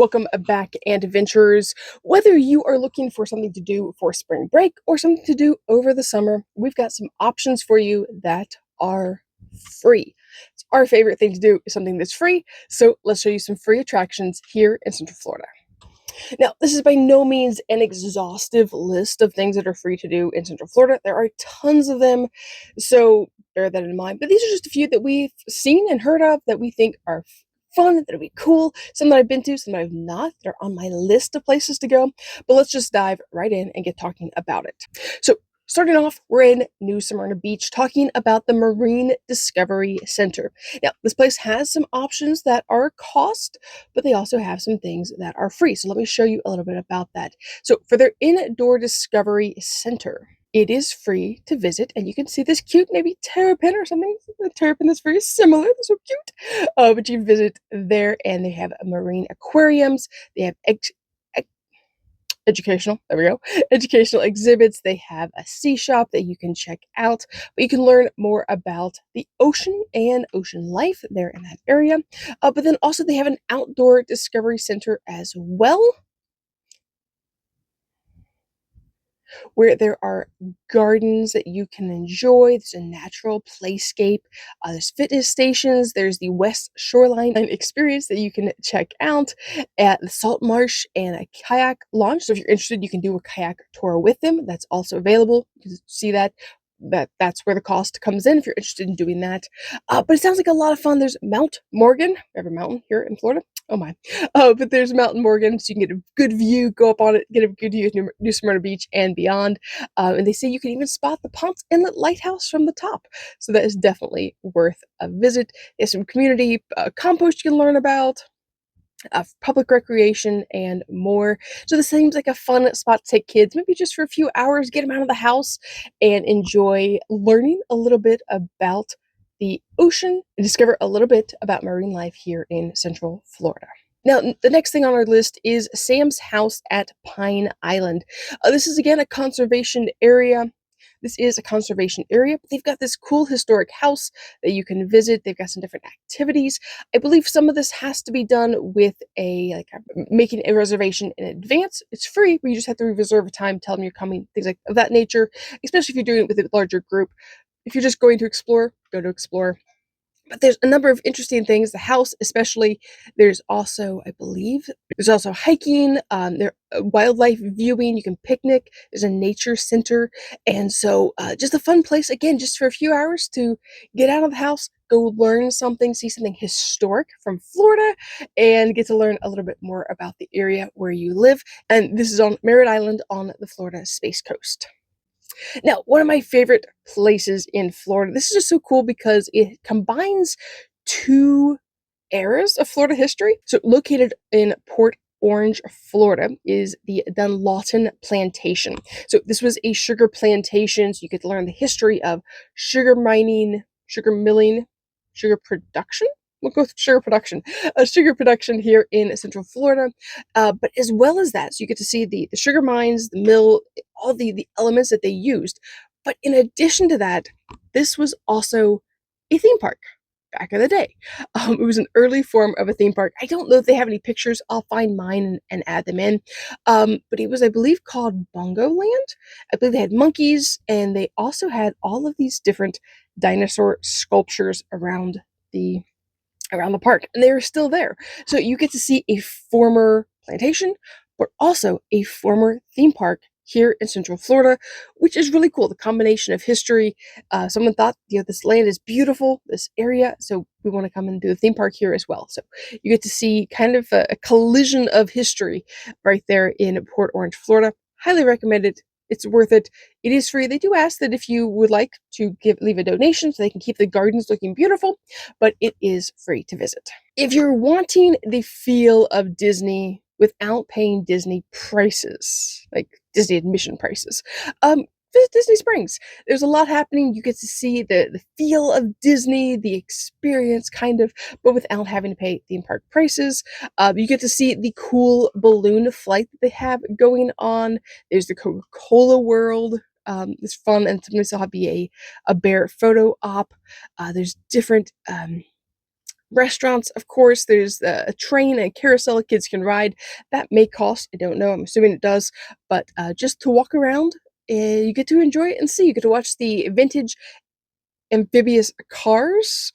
Welcome back, and adventurers. Whether you are looking for something to do for spring break or something to do over the summer, we've got some options for you that are free. It's our favorite thing to do is something that's free, so let's show you some free attractions here in Central Florida. Now, this is by no means an exhaustive list of things that are free to do in Central Florida. There are tons of them, so bear that in mind. But these are just a few that we've seen and heard of that we think are fun, that'll be cool, some that I've been to, some that I've not, that are on my list of places to go. But let's just dive right in and get talking about it. So, starting off, we're in New Smyrna Beach talking about the Marine Discovery Center. Now, this place has some options that are cost, but they also have some things that are free. So let me show you a little bit about that. So for their Indoor Discovery Center, it is free to visit, and you can see this cute, maybe terrapin or something. The terrapin is very similar. They're so cute. But you visit there, and they have marine aquariums. They have educational, there we go, educational exhibits. They have a sea shop that you can check out, but you can learn more about the ocean and ocean life there in that area. But then also they have an outdoor discovery center as well, where there are gardens that you can enjoy. There's a natural playscape. There's fitness stations. There's the West Shoreline experience that you can check out at the Salt Marsh, and a kayak launch. So if you're interested, you can do a kayak tour with them. That's also available. You can see that's where the cost comes in if you're interested in doing that. But it sounds like a lot of fun. There's Mount Morgan. We have a mountain here in Florida. Oh my. But there's Mountain Morgan, so you can get a good view, go up on it, get a good view of New Smyrna Beach and beyond. And they say you can even spot the Ponce Inlet Lighthouse from the top. So that is definitely worth a visit. There's some community compost you can learn about, public recreation, and more. So this seems like a fun spot to take kids, maybe just for a few hours, get them out of the house and enjoy learning a little bit about the ocean and discover a little bit about marine life here in Central Florida. Now, the next thing on our list is Sam's House at Pine Island. This is again a conservation area. This is a conservation area, but they've got this cool historic house that you can visit. They've got some different activities. I believe some of this has to be done with making a reservation in advance. It's free, but you just have to reserve a time, tell them you're coming, things like of that nature, especially if you're doing it with a larger group. If you're just going to explore, go to explore. But there's a number of interesting things. The house, especially. There's also, I believe, there's also hiking. There wildlife viewing. You can picnic. There's a nature center, and so just a fun place. Again, just for a few hours to get out of the house, go learn something, see something historic from Florida, and get to learn a little bit more about the area where you live. And this is on Merritt Island on the Florida Space Coast. Now, one of my favorite places in Florida, this is just so cool because it combines two eras of Florida history. So, located in Port Orange, Florida, is the Dunlawton Plantation. So, this was a sugar plantation, so you get to learn the history of sugar mining, sugar milling, sugar production. We'll go with sugar production here in Central Florida. But as well as that, so you get to see the sugar mines, the mill, all the elements that they used. But in addition to that, this was also a theme park back in the day. It was an early form of a theme park. I don't know if they have any pictures. I'll find mine and add them in. But it was, I believe, called Bongo Land. I believe they had monkeys, and they also had all of these different dinosaur sculptures around the park, and they are still there. So you get to see a former plantation, but also a former theme park here in Central Florida, which is really cool. The combination of history. Someone thought, this land is beautiful, this area, so we want to come and do a theme park here as well. So you get to see kind of a collision of history right there in Port Orange, Florida. Highly recommend it. It's worth it. It is free. They do ask that if you would like to leave a donation so they can keep the gardens looking beautiful, but it is free to visit. If you're wanting the feel of Disney without paying Disney prices, like Disney admission prices, visit Disney Springs. There's a lot happening. You get to see the feel of Disney, the experience kind of, but without having to pay theme park prices. You get to see the cool balloon flight that they have going on. There's the Coca-Cola World. It's fun, and sometimes there'll be a bear photo op. There's different Restaurants, of course, there's a train and carousel kids can ride. That may cost, I don't know, I'm assuming it does, but, just to walk around, you get to enjoy it and see. You get to watch the vintage amphibious cars,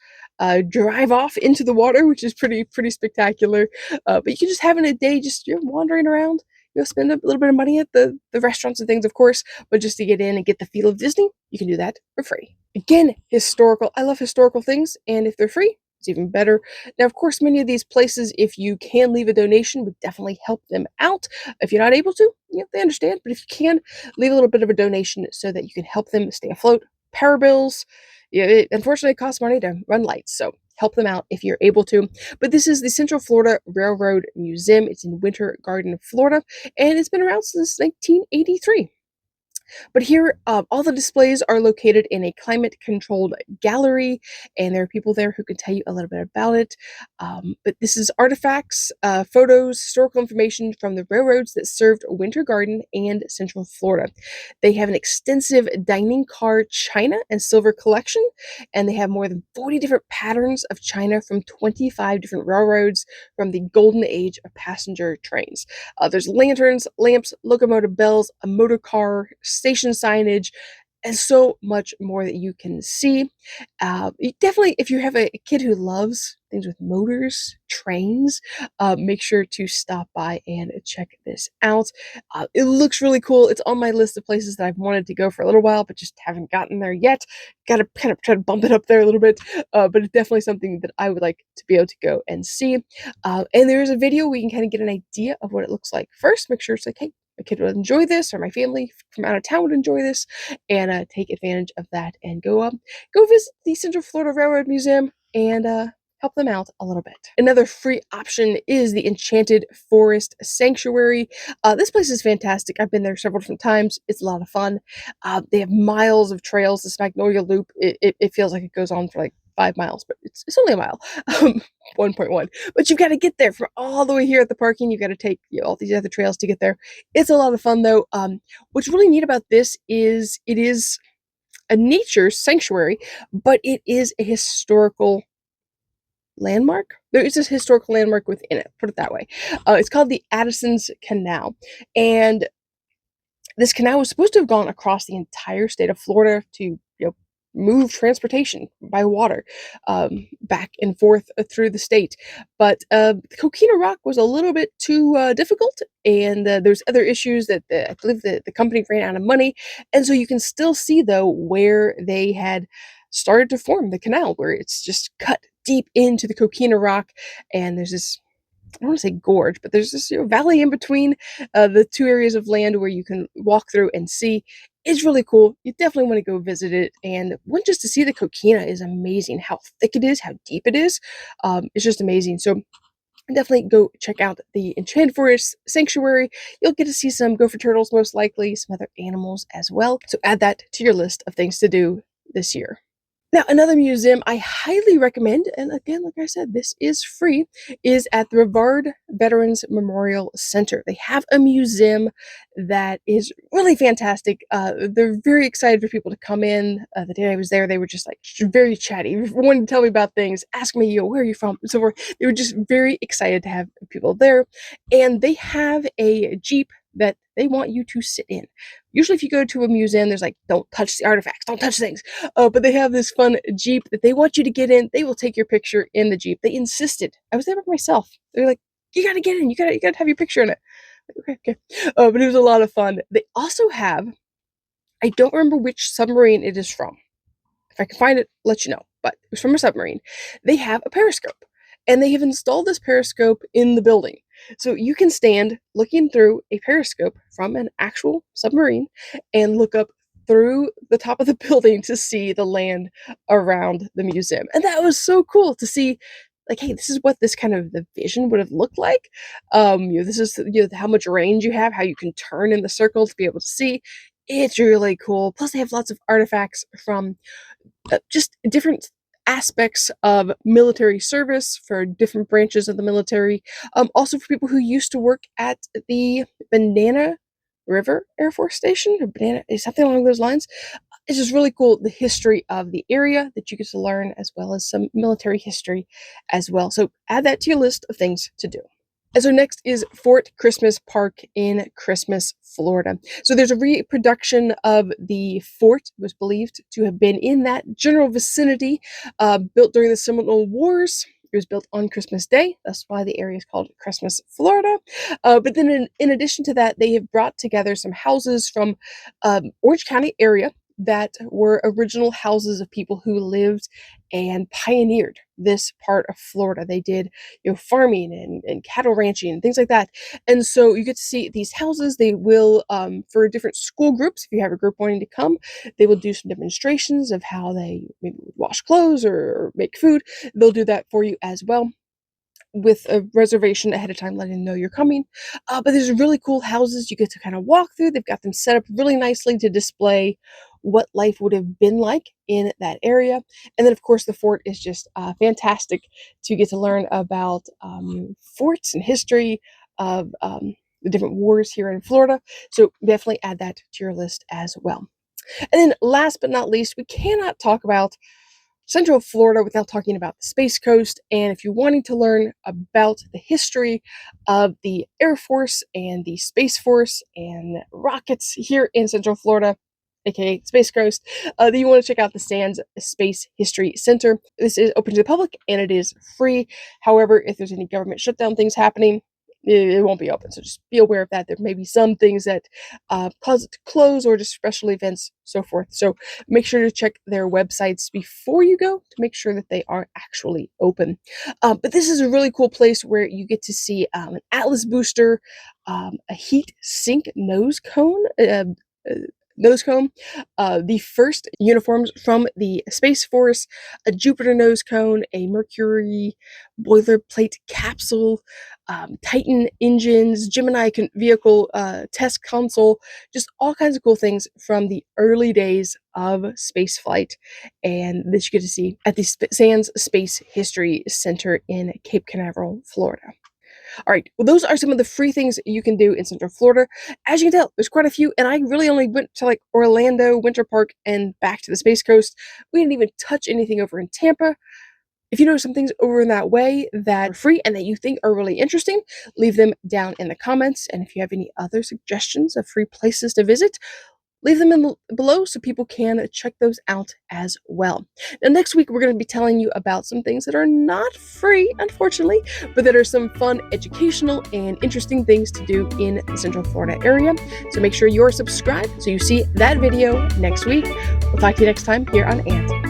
drive off into the water, which is pretty spectacular. But you can just having a day, just wandering around. Spend a little bit of money at the restaurants and things, of course, but just to get in and get the feel of Disney, you can do that for free. Again, historical. I love historical things, and if they're free, it's even better. Now, of course, many of these places, if you can leave a donation, would definitely help them out. If you're not able to, they understand. But if you can, leave a little bit of a donation so that you can help them stay afloat. Power bills, it unfortunately costs money to run lights, so help them out if you're able to. But this is the Central Florida Railroad Museum. It's in Winter Garden, Florida, and it's been around since 1983. But here, all the displays are located in a climate-controlled gallery, and there are people there who can tell you a little bit about it. But this is artifacts, photos, historical information from the railroads that served Winter Garden and Central Florida. They have an extensive dining car china and silver collection, and they have more than 40 different patterns of china from 25 different railroads from the golden age of passenger trains. There's lanterns, lamps, locomotive bells, a motor car, station signage, and so much more that you can see. Definitely, if you have a kid who loves things with motors, trains, make sure to stop by and check this out. It looks really cool. It's on my list of places that I've wanted to go for a little while, but just haven't gotten there yet. Got to kind of try to bump it up there a little bit, but it's definitely something that I would like to be able to go and see. And there's a video where you can kind of get an idea of what it looks like first. Make sure it's like, hey, my kid would enjoy this, or my family from out of town would enjoy this, and take advantage of that and go visit the Central Florida Railroad Museum and help them out a little bit. Another free option is the Enchanted Forest Sanctuary. This place is fantastic. I've been there several different times. It's a lot of fun. They have miles of trails. This Magnolia Loop, it feels like it goes on for like 5 miles, but it's only a mile, 1.1. But you've got to get there from all the way here at the parking. You've got to take all these other trails to get there. It's a lot of fun though. What's really neat about this is it is a nature sanctuary, but it is a historical landmark. There is this historical landmark within it, put it that way. It's called the Addison's Canal, and this canal was supposed to have gone across the entire state of Florida to move transportation by water back and forth through the state. But the Coquina Rock was a little bit too difficult, and there's other issues that I believe the company ran out of money. And so you can still see, though, where they had started to form the canal, where it's just cut deep into the Coquina Rock, and there's this, I don't want to say gorge, but there's this valley in between the two areas of land where you can walk through and see. It's really cool. You definitely want to go visit it. And one, just to see the coquina is amazing. How thick it is, how deep it is. It's just amazing. So definitely go check out the Enchanted Forest Sanctuary. You'll get to see some gopher turtles, most likely, some other animals as well. So add that to your list of things to do this year. Now, another museum I highly recommend, and again, like I said, this is free, is at the Brevard Veterans Memorial Center. They have a museum that is really fantastic. They're very excited for people to come in. The day I was there, they were just like very chatty, wanting to tell me about things, ask me, where are you from, and so forth. They were just very excited to have people there. And they have a Jeep that they want you to sit in. Usually if you go to a museum, there's like, don't touch the artifacts, don't touch things. But they have this fun Jeep that they want you to get in. They will take your picture in the Jeep. They insisted. I was there by myself. They're like, you gotta get in. You gotta have your picture in it. Like, okay. But it was a lot of fun. They also have, I don't remember which submarine it is from. If I can find it, let you know. But it was from a submarine. They have a periscope, and they have installed this periscope in the building. So you can stand looking through a periscope from an actual submarine and look up through the top of the building to see the land around the museum. And that was so cool to see, like, hey, this is what this kind of the vision would have looked like. This is how much range you have, how you can turn in the circle to be able to see. It's really cool. Plus, they have lots of artifacts from just different aspects of military service for different branches of the military. Also for people who used to work at the Banana River Air Force Station, or Banana, something along those lines. It's just really cool, the history of the area that you get to learn, as well as some military history as well. So add that to your list of things to do. And so next is Fort Christmas Park in Christmas, Florida. So there's a reproduction of the fort. It was believed to have been in that general vicinity, built during the Seminole Wars. It was built on Christmas Day. That's why the area is called Christmas, Florida. But then in addition to that, they have brought together some houses from Orange County area that were original houses of people who lived and pioneered this part of Florida. They did, farming and cattle ranching and things like that. And so you get to see these houses. They will, for different school groups, if you have a group wanting to come, they will do some demonstrations of how they maybe wash clothes or make food. They'll do that for you as well, with a reservation ahead of time, letting them know you're coming. But there's really cool houses you get to kind of walk through. They've got them set up really nicely to display what life would have been like in that area. And then, of course, the fort is just fantastic to get to learn about forts and history of the different wars here in Florida. So definitely add that to your list as well. And then last but not least, we cannot talk about Central Florida without talking about the Space Coast. And if you're wanting to learn about the history of the Air Force and the Space Force and rockets here in Central Florida, aka Space Coast, then you want to check out the Sands Space History Center. This is open to the public and it is free. However, if there's any government shutdown things happening, it won't be open. So just be aware of that. There may be some things that cause it to close, or just special events, so forth. So make sure to check their websites before you go to make sure that they are actually open. But this is a really cool place where you get to see an Atlas booster, a heat sink nose cone, the first uniforms from the Space Force, a Jupiter nose cone, a Mercury boilerplate capsule, Titan engines, Gemini vehicle test console, just all kinds of cool things from the early days of spaceflight, and that you get to see at the Sands Space History Center in Cape Canaveral, Florida. All right, well, those are some of the free things you can do in Central Florida. As you can tell, there's quite a few, and I really only went to like Orlando, Winter Park, and back to the Space Coast. We didn't even touch anything over in Tampa. If you know some things over in that way that are free and that you think are really interesting, leave them down in the comments. And if you have any other suggestions of free places to visit, leave them below so people can check those out as well. Now, next week, we're going to be telling you about some things that are not free, unfortunately, but that are some fun, educational, and interesting things to do in the Central Florida area. So make sure you're subscribed so you see that video next week. We'll talk to you next time here on Ant.